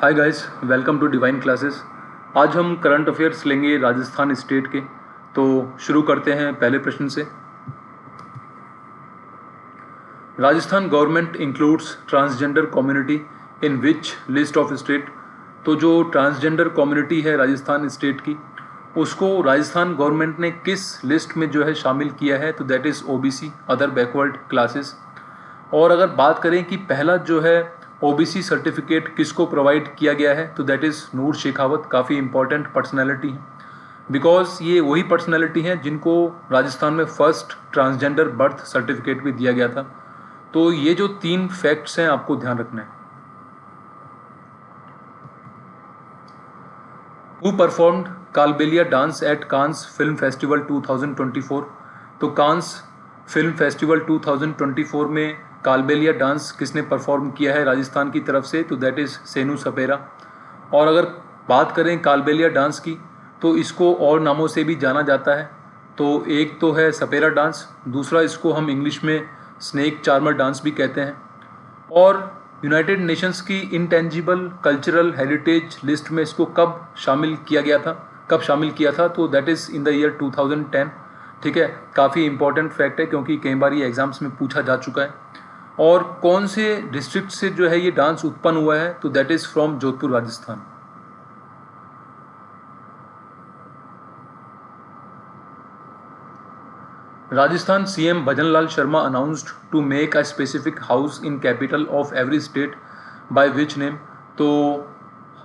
Hi guys, welcome to Divine Classes. आज हम current affairs लेंगे राजस्थान स्टेट के। तो शुरू करते हैं पहले प्रश्न से। Rajasthan government includes transgender community in which list of state. तो जो ट्रांसजेंडर कम्युनिटी है राजस्थान स्टेट की, उसको राजस्थान गवर्नमेंट ने किस लिस्ट में जो है शामिल किया है? तो that is OBC, other backward classes. और अगर बात करें कि पहला जो है ओबीसी सर्टिफिकेट किसको प्रोवाइड किया गया है, तो दैट इज़ नूर शेखावत। काफ़ी इंपॉर्टेंट पर्सनैलिटी है, बिकॉज ये वही पर्सनैलिटी हैं जिनको राजस्थान में फर्स्ट ट्रांसजेंडर बर्थ सर्टिफिकेट भी दिया गया था। तो ये जो 3 फैक्ट्स हैं आपको ध्यान रखना है। Who performed Kalbelia dance at Cannes film festival 2024। तो कांस फिल्म फेस्टिवल 2024 में कालबेलिया डांस किसने परफॉर्म किया है राजस्थान की तरफ से? तो दैट इज़ सेनू सपेरा। और अगर बात करें कालबेलिया डांस की, तो इसको और नामों से भी जाना जाता है। तो एक तो है सपेरा डांस, दूसरा इसको हम इंग्लिश में स्नेक चार्मर डांस भी कहते हैं। और यूनाइटेड नेशंस की इंटेंजिबल कल्चरल हेरिटेज लिस्ट में इसको कब शामिल किया था? तो that is in the year 2010। ठीक है, काफ़ी इंपॉर्टेंट फैक्ट है क्योंकि कई बार ये एग्जाम्स में पूछा जा चुका है। और कौन से डिस्ट्रिक्ट से जो है ये डांस उत्पन्न हुआ है? तो that is from Jodhpur, Rajasthan. Rajasthan CM Bhajanlal Sharma announced to make a specific house in capital of every state by which name. तो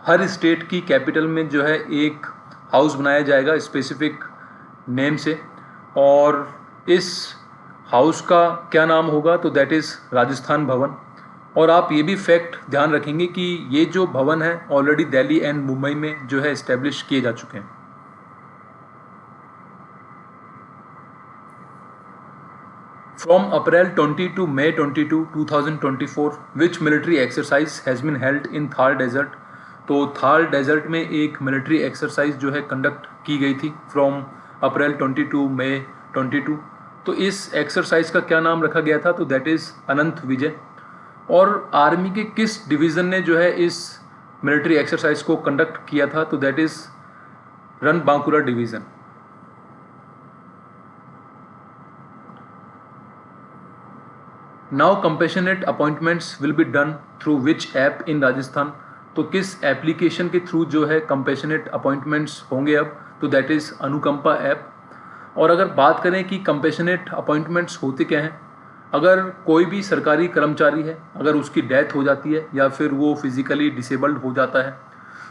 हर स्टेट की कैपिटल में जो है एक हाउस बनाया जाएगा स्पेसिफिक नेम से, और इस हाउस का क्या नाम होगा? तो दैट इज़ राजस्थान भवन। और आप ये भी फैक्ट ध्यान रखेंगे कि ये जो भवन है ऑलरेडी दिल्ली एंड मुंबई में जो है इस्टेब्लिश किए जा चुके हैं। From April 20 to May 22, 2024, which military exercise has been held in Thar Desert? तो थार डेजर्ट में एक मिलिट्री एक्सरसाइज जो है कंडक्ट की गई थी फ्रॉम अप्रैल 20 टू मई 22। तो इस एक्सरसाइज का क्या नाम रखा गया था? तो दैट इज़ अनंत विजय। और आर्मी के किस डिवीज़न ने जो है इस मिलिट्री एक्सरसाइज को कंडक्ट किया था? तो that is Ranbankura division. Now compassionate appointments will be done through which app in Rajasthan. तो किस एप्लीकेशन के थ्रू जो है कंपेशनेट अपॉइंटमेंट्स होंगे अब? तो दैट इज़ अनुकंपा ऐप। और अगर बात करें कि कंपेशनेट अपॉइंटमेंट्स होते क्या हैं, अगर कोई भी सरकारी कर्मचारी है, अगर उसकी डेथ हो जाती है या फिर वो फिज़िकली डिसेबल्ड हो जाता है,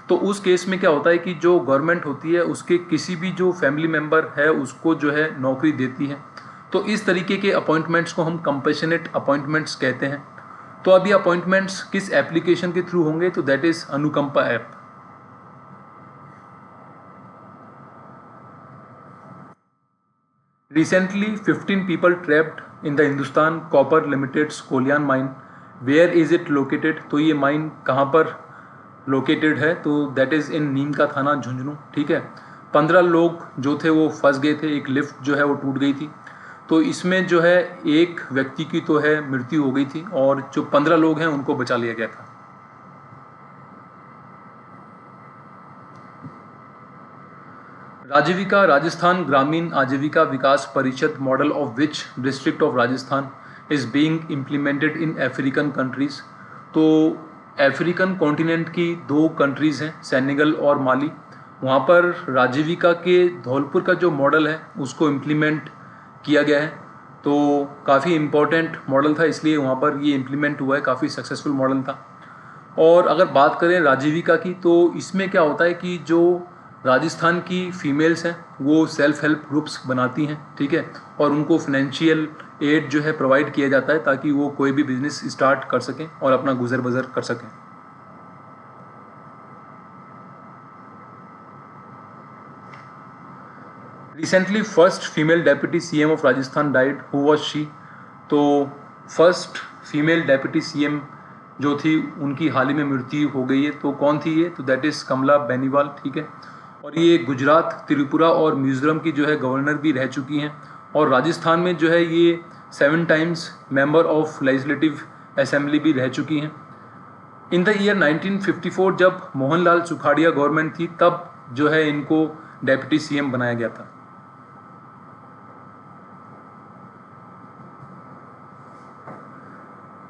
तो उस केस में क्या होता है कि जो गवर्नमेंट होती है उसके किसी भी जो फैमिली मेम्बर है उसको जो है नौकरी देती है। तो इस तरीके के अपॉइंटमेंट्स को हम कंपेशनेट अपॉइंटमेंट्स कहते हैं। तो अभी अपॉइंटमेंट्स किस एप्लीकेशन के थ्रू होंगे? तो that is Anukampa app. Recently, 15 people trapped in the Hindustan Copper Limited's Kolihan mine. Where is it located? तो ये माइन कहाँ पर लोकेटेड है? तो दैट इज़ इन नीम का थाना, झुंझुनू। ठीक है, 15 लोग जो थे वो फंस गए थे, एक लिफ्ट जो है वो टूट गई थी। तो इसमें जो है एक व्यक्ति की तो है मृत्यु हो गई थी और जो 15 लोग हैं उनको बचा लिया गया था। राजीविका राजस्थान ग्रामीण आजीविका विकास परिषद model of which district of Rajasthan is being implemented in African countries. तो अफ्रीकन कॉन्टिनेंट की 2 कंट्रीज़ हैं, सेनेगल और माली। वहाँ पर राजीविका के धौलपुर का जो मॉडल है उसको इम्प्लीमेंट किया गया है। तो काफ़ी इम्पोर्टेंट मॉडल था, इसलिए वहाँ पर ये इम्प्लीमेंट हुआ है, काफ़ी सक्सेसफुल मॉडल था। और अगर बात करें राजीविका की, तो इसमें क्या होता है कि जो राजस्थान की फीमेल्स हैं वो सेल्फ हेल्प ग्रुप्स बनाती हैं। ठीक है, और उनको फाइनेंशियल एड जो है प्रोवाइड किया जाता है ताकि वो कोई भी बिजनेस स्टार्ट कर सकें और अपना गुजर बसर कर सकें। Recently first female deputy CM of Rajasthan died, who was she? तो फर्स्ट फीमेल डेप्यूटी सीएम जो थी उनकी हाल ही में मृत्यु हो गई है। तो कौन थी ये? तो दैट इज़ कमला बेनीवाल। ठीक है, और ये गुजरात, त्रिपुरा और मिजोरम की जो है गवर्नर भी रह चुकी हैं। और राजस्थान में जो है ये 7 times member of legislative assembly भी रह चुकी हैं। इन द ईयर 1954 जब मोहनलाल सुखाड़िया गवर्नमेंट थी तब जो है इनको डेप्यूटी सीएम बनाया गया था।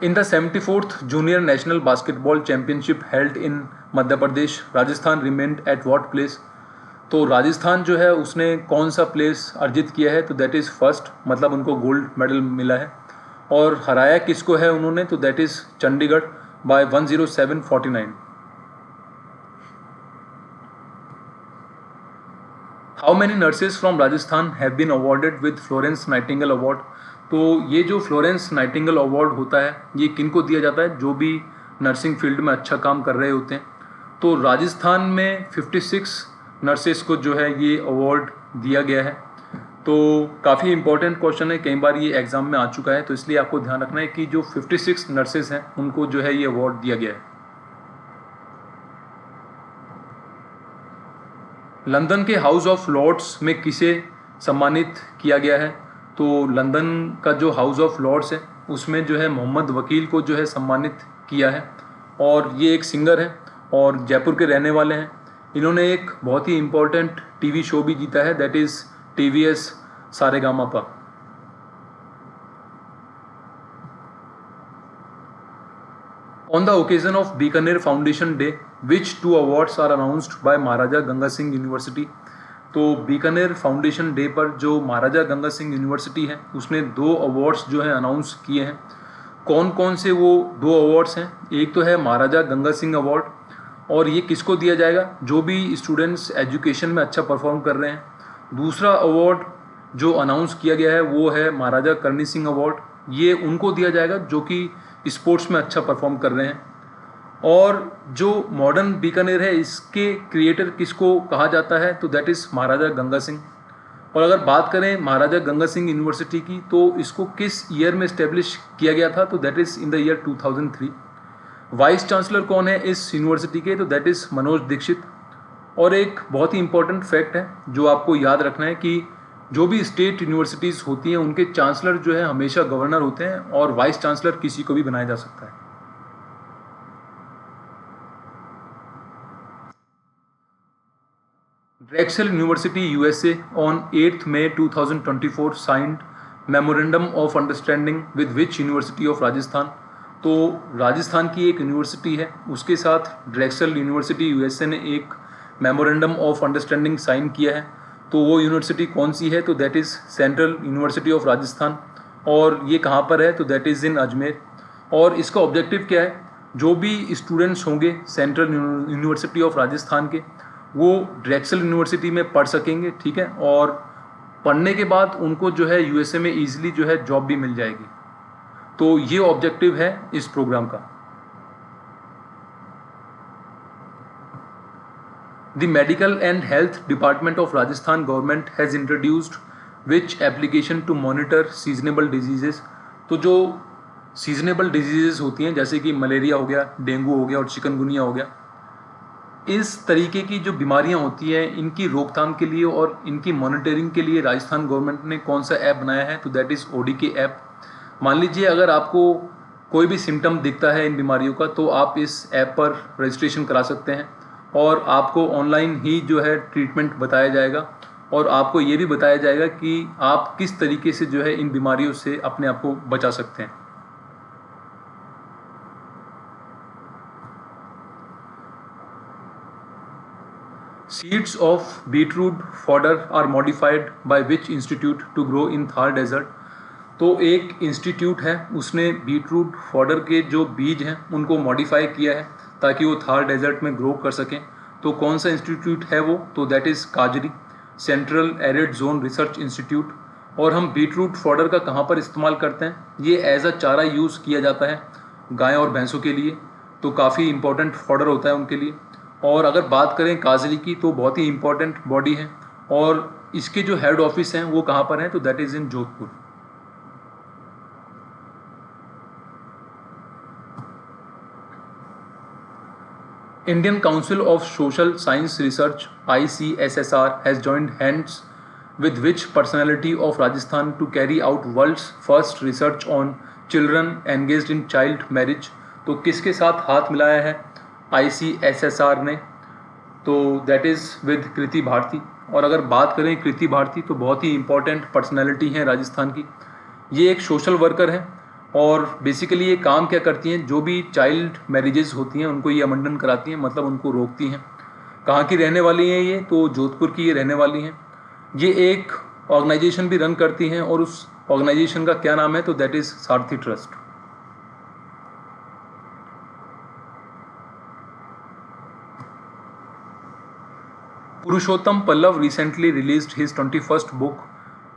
In the 74th junior national basketball championship held in Madhya Pradesh, Rajasthan remained at what place? तो राजस्थान जो है उसने कौन सा प्लेस अर्जित किया है? तो दैट इज़ फर्स्ट, मतलब उनको गोल्ड मेडल मिला है। और हराया किसको है उन्होंने? तो that is Chandigarh by 107-49। How many nurses from Rajasthan have been awarded with Florence Nightingale award? तो ये जो फ्लोरेंस नाइटिंगेल अवार्ड होता है ये किनको दिया जाता है? जो भी नर्सिंग फील्ड में अच्छा काम कर रहे होते हैं। तो राजस्थान में 56 नर्सेस को जो है ये अवार्ड दिया गया है। तो काफ़ी इंपॉर्टेंट क्वेश्चन है, कई बार ये एग्ज़ाम में आ चुका है, तो इसलिए आपको ध्यान रखना है कि जो 56 नर्सेस हैं उनको जो है ये अवार्ड दिया गया है। लंदन के हाउस ऑफ लॉर्ड्स में किसे सम्मानित किया गया है? तो लंदन का जो हाउस ऑफ लॉर्ड्स है उसमें जो है मोहम्मद वकील को जो है सम्मानित किया है। और ये एक सिंगर है और जयपुर के रहने वाले हैं। इन्होंने एक बहुत ही इम्पोर्टेंट टीवी शो भी जीता है, that is TVS Sa Re Ga Ma Pa. On the occasion of Bikaner foundation day which 2 awards are announced by Maharaja Ganga Singh university? तो बीकानेर फाउंडेशन डे पर जो महाराजा गंगा सिंह यूनिवर्सिटी है उसने 2 अवार्ड्स जो है अनाउंस किए हैं। कौन कौन से वो 2 अवार्ड्स हैं? एक तो है महाराजा गंगा सिंह अवार्ड, और ये किसको दिया जाएगा? जो भी स्टूडेंट्स एजुकेशन में अच्छा परफॉर्म कर रहे हैं। दूसरा अवार्ड जो अनाउंस किया गया है वो है महाराजा करणी सिंह अवार्ड, ये उनको दिया जाएगा जो कि स्पोर्ट्स में अच्छा परफॉर्म कर रहे हैं। और जो मॉडर्न बीकानेर है इसके क्रिएटर किसको कहा जाता है? तो दैट इज़ महाराजा गंगा सिंह। और अगर बात करें महाराजा गंगा सिंह यूनिवर्सिटी की तो इसको किस ईयर में इस्टेब्लिश किया गया था? तो that is in the year 2003। Vice chancellor कौन है इस यूनिवर्सिटी के? तो दैट इज़ मनोज दीक्षित। और एक बहुत ही इंपॉर्टेंट फैक्ट है जो आपको याद रखना है कि जो भी स्टेट यूनिवर्सिटीज़ होती हैं उनके चांसलर जो है हमेशा गवर्नर होते हैं और वाइस चांसलर किसी को भी बनाया जा सकता है। Drexel university USA on 8th May 2024 signed memorandum of understanding with which university of Rajasthan? तो राजस्थान की एक यूनिवर्सिटी है उसके साथ ड्रेक्सेल यूनिवर्सिटी USA ने एक मेमोरेंडम ऑफ अंडरस्टैंडिंग साइन किया है। तो वो यूनिवर्सिटी कौन सी है? तो that is central university of Rajasthan. और ये कहाँ पर है? तो दैट इज़ इन अजमेर। और इसका ऑब्जेक्टिव क्या है? जो भी स्टूडेंट्स होंगे सेंट्रल यूनिवर्सिटी ऑफ राजस्थान के वो ड्रेक्सेल यूनिवर्सिटी में पढ़ सकेंगे, ठीक है। और पढ़ने के बाद उनको जो है USA में ईजिली जो है जॉब भी मिल जाएगी। तो ये ऑब्जेक्टिव है इस प्रोग्राम का। The medical and health department of Rajasthan government has introduced which application to monitor seasonable diseases? तो जो सीजनेबल डिजीजेस होती हैं जैसे कि मलेरिया हो गया, डेंगू हो गया और चिकनगुनिया हो गया, इस तरीके की जो बीमारियां होती हैं इनकी रोकथाम के लिए और इनकी मॉनिटरिंग के लिए राजस्थान गवर्नमेंट ने कौन सा ऐप बनाया है? तो दैट इज़ ODK ऐप। मान लीजिए अगर आपको कोई भी सिम्टम दिखता है इन बीमारियों का तो आप इस ऐप पर रजिस्ट्रेशन करा सकते हैं और आपको ऑनलाइन ही जो है ट्रीटमेंट बताया जाएगा और आपको ये भी बताया जाएगा कि आप किस तरीके से जो है इन बीमारियों से अपने आप को बचा सकते हैं। Seeds of beetroot fodder are modified by which institute to grow in Thar desert? तो एक इंस्टीट्यूट है उसने बीटरूट फॉडर के जो बीज हैं उनको मॉडिफाई किया है ताकि वो थार डेजर्ट में ग्रो कर सकें। तो कौन सा इंस्टीट्यूट है वो? तो दैट इज़ काजरी, central arid zone research institute. और हम बीटरूट फॉडर का कहाँ पर इस्तेमाल करते हैं? ये एज अ चारा यूज़ किया जाता है गाय और भैंसों के लिए, तो काफ़ी इंपॉर्टेंट फॉडर होता है उनके लिए। और अगर बात करें काजरी की तो बहुत ही इंपॉर्टेंट बॉडी है और इसके जो हेड ऑफिस हैं वो कहाँ पर हैं? तो that is in Jodhpur. Indian Council of Social Science Research ICSSR has joined hands with which personality of Rajasthan to carry out world's first research on children engaged in child marriage? तो किसके साथ हाथ मिलाया है ICSSR ने? तो that is with कृति भारती। और अगर बात करें कृति भारती तो बहुत ही इम्पोर्टेंट पर्सनैलिटी हैं राजस्थान की। ये एक सोशल वर्कर हैं और बेसिकली ये काम क्या करती हैं, जो भी चाइल्ड मैरिजेस होती हैं उनको ये अमंडन कराती हैं, मतलब उनको रोकती हैं। कहाँ की रहने वाली हैं ये? तो जोधपुर की ये रहने वाली हैं। ये एक ऑर्गेनाइजेशन भी रन करती हैं और उस ऑर्गेनाइजेशन का क्या नाम है? तो that is Sarathi trust. Purushottam Pallav recently released his 21st book,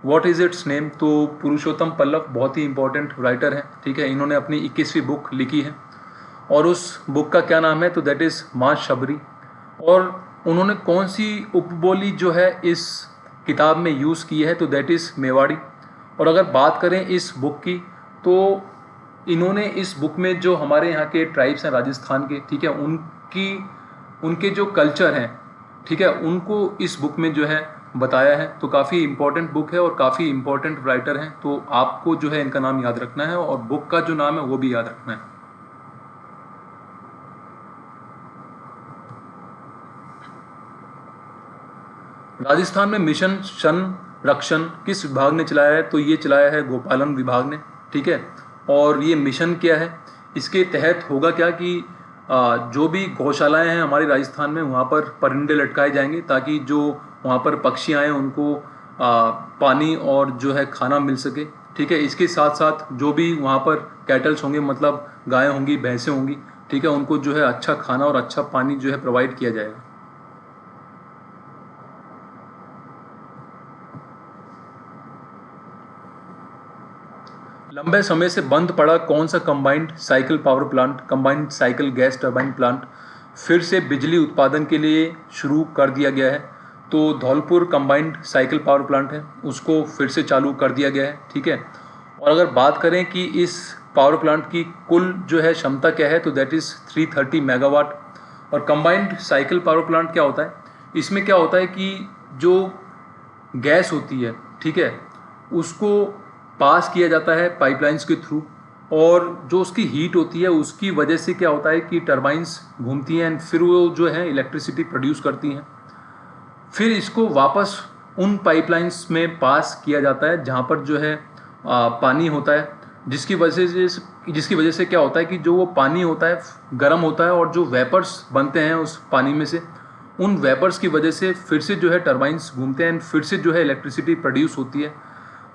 what is its name? तो पुरुषोत्तम पल्लव बहुत ही इंपॉर्टेंट राइटर हैं, ठीक है। इन्होंने अपनी 21वीं बुक लिखी है और उस बुक का क्या नाम है? तो दैट इज़ माँ शबरी। और उन्होंने कौन सी उपबोली जो है इस किताब में यूज़ की है? तो दैट इज़ मेवाड़ी। और अगर बात करें इस बुक की तो इन्होंने इस बुक में जो हमारे यहाँ के ट्राइब्स हैं राजस्थान के, ठीक है, उनके जो कल्चर हैं, ठीक है, उनको इस बुक में जो है बताया है। तो काफ़ी इम्पोर्टेंट बुक है और काफ़ी इम्पोर्टेंट राइटर हैं, तो आपको जो है इनका नाम याद रखना है और बुक का जो नाम है वो भी याद रखना है। राजस्थान में मिशन संरक्षण किस विभाग ने चलाया है? तो ये चलाया है गोपालन विभाग ने, ठीक है। और ये मिशन क्या है? इसके तहत होगा क्या कि जो भी गौशालाएं हैं हमारे राजस्थान में वहाँ पर परिंदे लटकाए जाएंगे ताकि जो वहाँ पर पक्षी आए उनको पानी और जो है खाना मिल सके, ठीक है। इसके साथ साथ जो भी वहाँ पर कैटल्स होंगे, मतलब गायें होंगी, भैंसें होंगी, ठीक है, उनको जो है अच्छा खाना और अच्छा पानी जो है प्रोवाइड किया जाएगा। लंबे समय से बंद पड़ा कौन सा combined cycle power plant, combined cycle gas turbine plant फिर से बिजली उत्पादन के लिए शुरू कर दिया गया है? तो Dholpur combined cycle power plant है, उसको फिर से चालू कर दिया गया है, ठीक है। और अगर बात करें कि इस पावर प्लांट की कुल जो है क्षमता क्या है, तो दैट इज़ 330 मेगावाट। और कंबाइंड साइकिल पावर प्लांट क्या होता है? इसमें क्या होता है कि जो गैस होती है, ठीक है, उसको पास किया जाता है पाइपलाइंस के थ्रू, और जो उसकी हीट होती है उसकी वजह से क्या होता है कि टरबाइंस घूमती हैं एंड फिर वो जो है इलेक्ट्रिसिटी प्रोड्यूस करती हैं। फिर इसको वापस उन पाइपलाइंस में पास किया जाता है जहाँ पर जो है पानी होता है, जिसकी वजह से क्या होता है कि जो वो पानी होता है गर्म होता है और जो वेपर्स बनते हैं उस पानी में से, उन वेपर्स की वजह से फिर से जो है टरबाइंस घूमते हैं एंड फिर से जो है इलेक्ट्रिसिटी प्रोड्यूस होती है।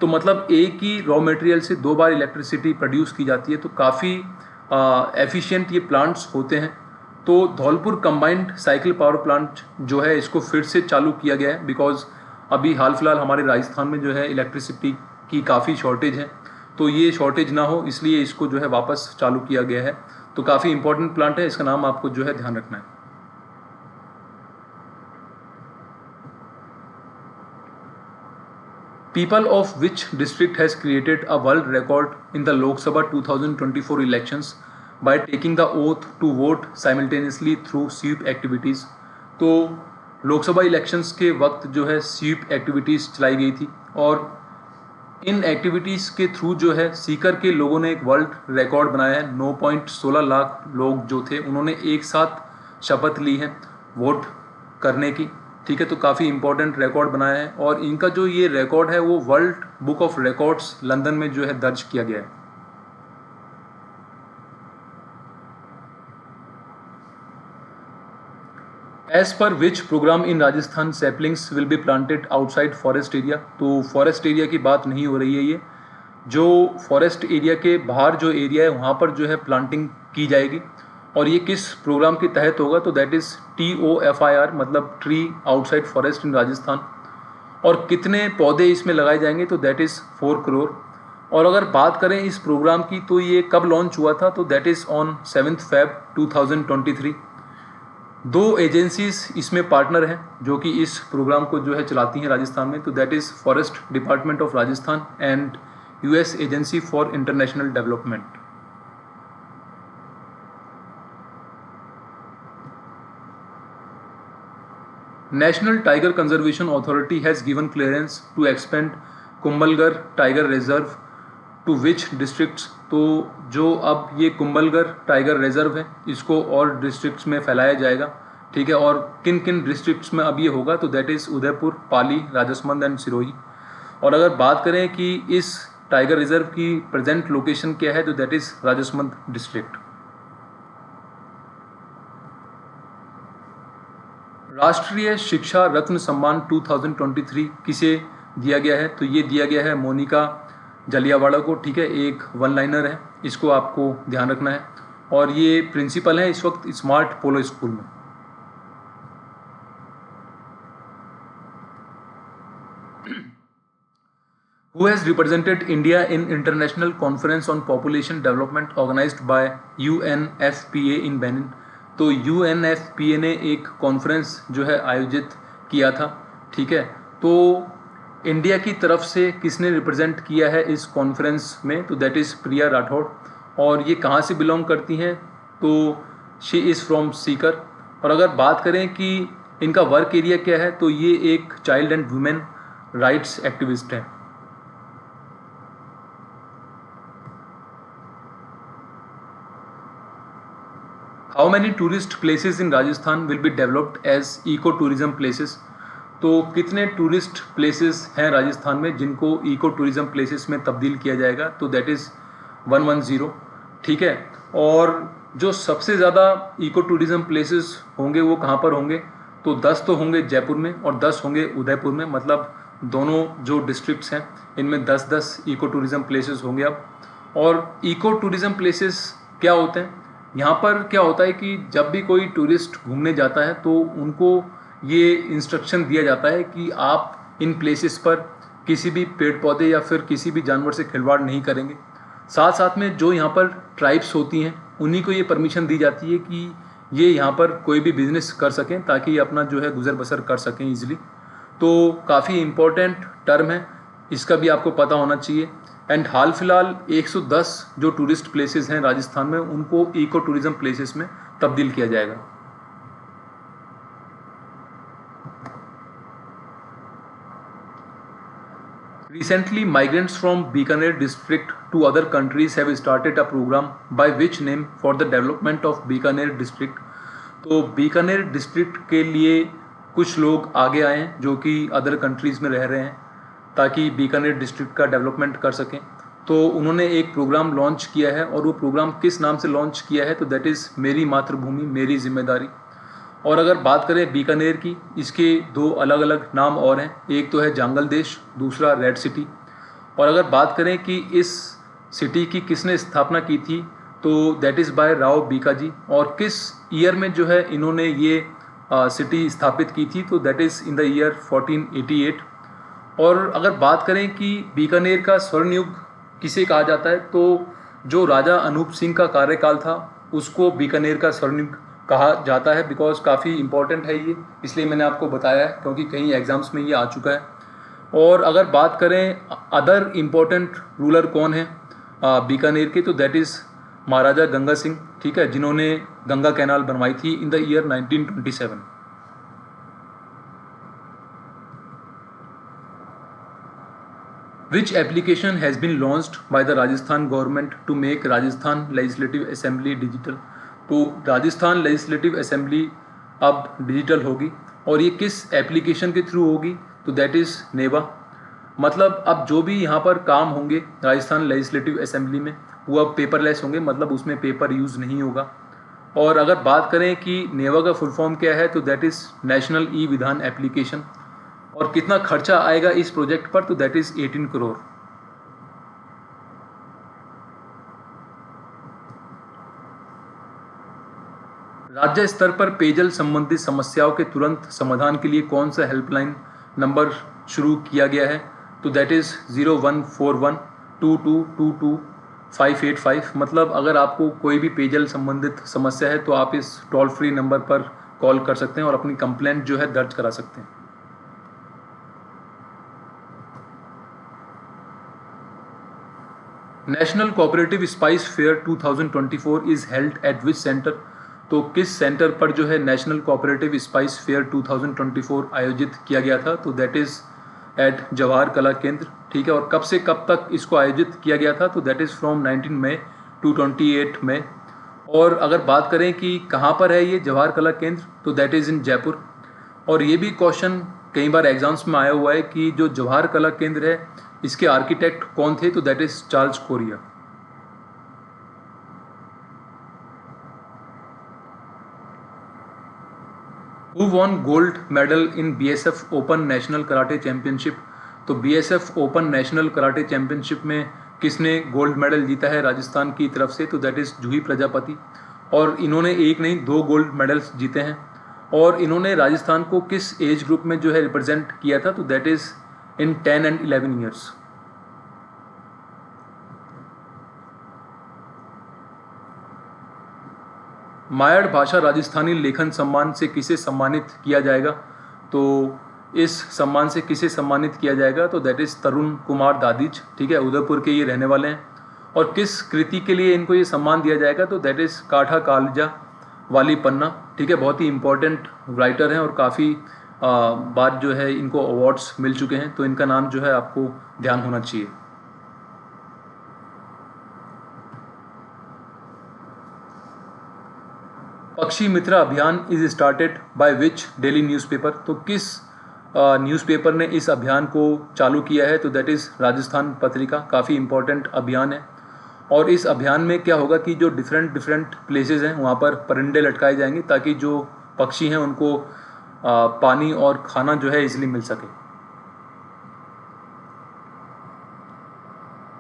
तो मतलब एक ही रॉ मटेरियल से 2 बार इलेक्ट्रिसिटी प्रोड्यूस की जाती है, तो काफ़ी एफिशिएंट ये प्लांट्स होते हैं। तो Dholpur combined cycle power plant जो है इसको फिर से चालू किया गया है बिकॉज अभी हाल फिलहाल हमारे राजस्थान में जो है इलेक्ट्रिसिटी की काफ़ी शॉर्टेज है, तो ये शॉर्टेज ना हो इसलिए इसको जो है वापस चालू किया गया है। तो काफ़ी इंपॉर्टेंट प्लांट है, इसका नाम आपको जो है ध्यान रखना है। People of which district has created a world record in the Lok Sabha 2024 elections by taking the oath to vote simultaneously through sweep activities? तो लोकसभा इलेक्शंस के वक्त जो है स्वीप एक्टिविटीज़ चलाई गई थी और इन एक्टिविटीज़ के थ्रू जो है सीकर के लोगों ने एक वर्ल्ड रिकॉर्ड बनाया है। 9.16 लाख लोग जो थे उन्होंने एक साथ शपथ ली है वोट करने की, ठीक है। तो काफ़ी इंपॉर्टेंट रिकॉर्ड बनाया है और इनका जो ये रिकॉर्ड है वो world book of records London में जो है दर्ज किया गया है। As per which program in Rajasthan saplings will be planted outside forest area? तो फॉरेस्ट एरिया की बात नहीं हो रही है, ये जो फॉरेस्ट एरिया के बाहर जो एरिया है वहाँ पर जो है प्लांटिंग की जाएगी। और ये किस प्रोग्राम के तहत होगा? तो दैट इज़ TOFIR, मतलब ट्री आउटसाइड फॉरेस्ट इन राजस्थान। और कितने पौधे इसमें लगाए जाएंगे? तो दैट इज़ 4 करोड़। और अगर बात करें इस प्रोग्राम की तो ये कब लॉन्च हुआ था? तो that is on 7 Feb 2023। 2 agencies इसमें पार्टनर हैं जो कि इस प्रोग्राम को जो है चलाती हैं राजस्थान में, तो that is forest department of Rajasthan and US agency for international development. National tiger conservation authority has given clearance to expand Kumbhalgarh tiger reserve to which districts? तो जो अब ये कुंभलगढ़ टाइगर रिजर्व है इसको और डिस्ट्रिक्ट्स में फैलाया जाएगा, ठीक है। और किन किन डिस्ट्रिक्ट्स में अब ये होगा, तो that is Udaipur, Pali, Rajsamand and Sirohi. और अगर बात करें कि इस टाइगर रिजर्व की प्रेजेंट लोकेशन क्या है, तो दैट इज़ राजसमंद डिस्ट्रिक्ट। राष्ट्रीय शिक्षा रत्न सम्मान 2023 किसे दिया गया है, तो ये दिया गया है मोनिका जलियावाला को, ठीक है। एक वन लाइनर है, इसको आपको ध्यान रखना है। और ये प्रिंसिपल है इस वक्त स्मार्ट पोलो स्कूल में। Who has represented India in International Conference on Population Development organized by UNFPA in Benin? तो UNFPA ने एक कॉन्फ्रेंस जो है आयोजित किया था, ठीक है। तो इंडिया की तरफ से किसने रिप्रेजेंट किया है इस कॉन्फ्रेंस में, तो दैट इज़ प्रिया राठौड़। और ये कहाँ से बिलोंग करती हैं, तो शी इज़ फ्रॉम सीकर। और अगर बात करें कि इनका वर्क एरिया क्या है, तो ये एक child and women rights activist हैं। How many tourist places in Rajasthan will be developed as eco tourism places? तो कितने टूरिस्ट प्लेसेस हैं राजस्थान में जिनको इको टूरिज्म प्लेसेस में तब्दील किया जाएगा, तो दैट इज़ 110, ठीक है। और जो सबसे ज़्यादा इको टूरिज्म प्लेसेस होंगे वो कहाँ पर होंगे, तो 10 तो होंगे जयपुर में और 10 होंगे उदयपुर में। मतलब दोनों जो डिस्ट्रिक्ट्स हैं इनमें 10-10 इको टूरिज्म प्लेसेस होंगे अब। और इको टूरिज्म प्लेसेस क्या होते हैं, यहाँ पर क्या होता है कि जब भी कोई टूरिस्ट घूमने जाता है तो उनको ये इंस्ट्रक्शन दिया जाता है कि आप इन प्लेसेस पर किसी भी पेड़ पौधे या फिर किसी भी जानवर से खिलवाड़ नहीं करेंगे। साथ साथ में जो यहाँ पर ट्राइब्स होती हैं उन्हीं को ये परमिशन दी जाती है कि ये यहाँ पर कोई भी बिजनेस कर सकें ताकि अपना जो है गुजर बसर कर सकें ईजिली। तो काफ़ी इम्पोर्टेंट टर्म है, इसका भी आपको पता होना चाहिए। एंड हाल फिलहाल 110 जो टूरिस्ट प्लेसेस हैं राजस्थान में उनको इको टूरिज्म प्लेसेस में तब्दील किया जाएगा। Recently, migrants from Bikaner district to other countries have started a program by which name for the development of Bikaner district. तो बीकानेर डिस्ट्रिक्ट के लिए कुछ लोग आगे आए हैं जो कि अदर कंट्रीज़ में रह रहे हैं ताकि बीकानेर डिस्ट्रिक्ट का डेवलपमेंट कर सकें। तो उन्होंने एक प्रोग्राम लॉन्च किया है और वो प्रोग्राम किस नाम से लॉन्च किया है, तो दैट इज़ मेरी मातृभूमि मेरी जिम्मेदारी। और अगर बात करें बीकानेर की, इसके 2 अलग अलग नाम और हैं, एक तो है जांगल देश, दूसरा रेड सिटी। और अगर बात करें कि इस सिटी की किसने स्थापना की थी, तो that is by Rao Bikaji. और किस ईयर में जो है इन्होंने ये सिटी स्थापित की थी, तो that is in the year 1488। और अगर बात करें कि बीकानेर का स्वर्ण युग किसे कहा जाता है, तो जो राजा अनूप सिंह का कार्यकाल था उसको बीकानेर का स्वर्ण युग कहा जाता है। बिकॉज काफ़ी इंपॉर्टेंट है ये, इसलिए मैंने आपको बताया है क्योंकि कई एग्जाम्स में ये आ चुका है। और अगर बात करें अदर इम्पोर्टेंट रूलर कौन है बीकानेर के, तो दैट इज़ महाराजा गंगा सिंह, ठीक है, जिन्होंने गंगा कैनाल बनवाई थी in the year 1927। Which application has been launched by the Rajasthan government to make Rajasthan Legislative Assembly digital? तो राजस्थान लेजिस्लेटिव असेंबली अब डिजिटल होगी और ये किस एप्लीकेशन के थ्रू होगी, तो दैट इज़ नेवा। मतलब अब जो भी यहाँ पर काम होंगे राजस्थान लेजिस्लेटिव असेंबली में वो अब पेपरलेस होंगे, मतलब उसमें पेपर यूज़ नहीं होगा। और अगर बात करें कि नेवा का फुल फॉर्म क्या है, तो दैट इज़ नेशनल ई विधान एप्लीकेशन। और कितना खर्चा आएगा इस प्रोजेक्ट पर, तो दैट इज़ 18 करोड़। राज्य स्तर पर पेयजल संबंधी समस्याओं के तुरंत समाधान के लिए कौन सा हेल्पलाइन नंबर शुरू किया गया है, तो दैट इज़ 014122225585। मतलब अगर आपको कोई भी पेयजल संबंधित समस्या है तो आप इस टोल फ्री नंबर पर कॉल कर सकते हैं और अपनी कंप्लेंट जो है दर्ज करा सकते हैं। National cooperative spice fair 2024 is held at which centre? तो किस सेंटर पर जो है नेशनल कोऑपरेटिव स्पाइस फेयर 2024 आयोजित किया गया था, तो दैट इज़ एट जवाहर कला केंद्र, ठीक है। और कब से कब तक इसको आयोजित किया गया था, तो that is from 19 May to 28 May. और अगर बात करें कि कहाँ पर है ये जवाहर कला केंद्र, तो दैट इज़ इन जयपुर। और ये भी क्वेश्चन कई बार एग्जाम्स में आया हुआ है कि जो जवाहर कला केंद्र है इसके आर्किटेक्ट कौन थे, तो that is Charles Korea. Who won gold medal in BSF open national karate championship, तो BSF open national karate championship में किसने गोल्ड मेडल जीता है राजस्थान की तरफ से, तो दैट इज़ जूही प्रजापति। और इन्होंने एक नहीं 2 गोल्ड मेडल्स जीते हैं। और इन्होंने राजस्थान को किस एज ग्रुप में जो है रिप्रेजेंट किया था, तो that is in 10 and 11 years. मायड़ भाषा राजस्थानी लेखन सम्मान से किसे सम्मानित किया जाएगा, तो इस सम्मान से किसे सम्मानित किया जाएगा, तो दैट इज़ तरुण कुमार दादीज, ठीक है। उदयपुर के ये रहने वाले हैं। और किस कृति के लिए इनको ये सम्मान दिया जाएगा, तो दैट इज़ काठा कालजा वाली पन्ना, ठीक है। बहुत ही इंपॉर्टेंट राइटर हैं और काफ़ी बार जो है इनको अवार्ड्स मिल चुके हैं, तो इनका नाम जो है आपको ध्यान होना चाहिए। पक्षी मित्रा अभियान is started by which daily newspaper, तो किस न्यूज़पेपर ने इस अभियान को चालू किया है, तो दैट इज़ राजस्थान पत्रिका। काफ़ी इंपॉर्टेंट अभियान है। और इस अभियान में क्या होगा कि जो डिफरेंट प्लेसेस हैं वहाँ पर परिंदे लटकाए जाएंगे ताकि जो पक्षी हैं उनको पानी और खाना जो है इजीली मिल सके।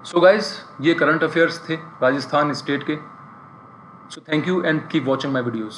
सो गाइज, ये करंट अफेयर्स थे राजस्थान स्टेट के। So thank you and keep watching my videos.